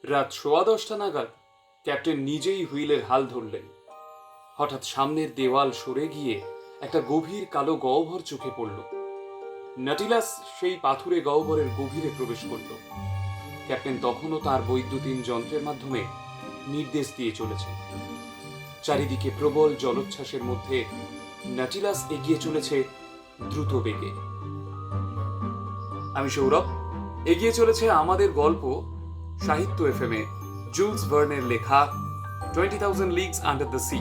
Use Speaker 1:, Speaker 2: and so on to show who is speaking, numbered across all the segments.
Speaker 1: রাত 10:15 নাগাদ ক্যাপ্টেন নিজেই হুইলের হাল ধরলেন। হঠাৎ সামনের দেওয়াল সরে গিয়ে একটা গভীর কালো গহ্বর চোখে পড়ল। নাটিলাস সেই পাথুরে গহ্বরের গভীরে প্রবেশ করল। ক্যাপ্টেন তখনও তার বৈদ্যুতিন যন্ত্রের মাধ্যমে নির্দেশ দিয়ে চলেছেন। চারিদিকে প্রবল জলোচ্ছ্বাসের মধ্যে নাটিলাস এগিয়ে চলেছে দ্রুত বেগে। আমি সৌরভ। এগিয়ে চলেছে আমাদের গল্প সাহিত্য এফএমে জুলস ভার্নের লেখা 20,000 লিগস আন্ডার দ্য সি।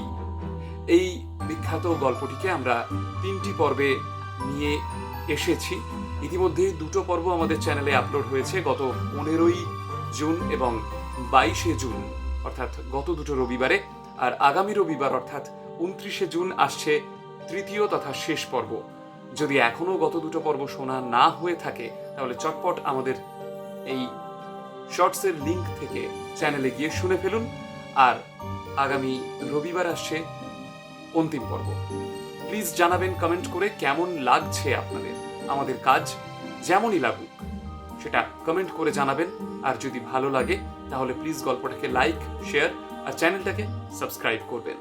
Speaker 1: এই বিখ্যাত গল্পটিকে আমরা 3টি পর্বে নিয়ে এসেছি। ইতিমধ্যে 2টো পর্ব আমাদের চ্যানেলে আপলোড হয়েছে গত 15ই জুন এবং 22শে জুন, অর্থাৎ গত 2টো রবিবারে। আর আগামী রবিবার অর্থাৎ 29শে জুন আসছে তৃতীয় তথা শেষ পর্ব। যদি এখনো গত 2টো পর্ব শোনা না হয়ে থাকে তাহলে চটপট আমাদের এই শর্টসের লিংক থেকে চ্যানেলে গিয়ে শুনে ফেলুন। আর আগামী রবিবার আসছে অন্তিম পর্ব। প্লিজ জানাবেন কমেন্ট করে কেমন লাগছে আপনাদের। আমাদের কাজ যেমনই লাগুক সেটা কমেন্ট করে জানাবেন। আর যদি ভালো লাগে তাহলে প্লিজ গল্পটাকে লাইক, শেয়ার আর চ্যানেলটাকে সাবস্ক্রাইব করবেন।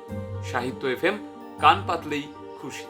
Speaker 1: সাহিত্য এফএম, কান পাতলেই খুশি।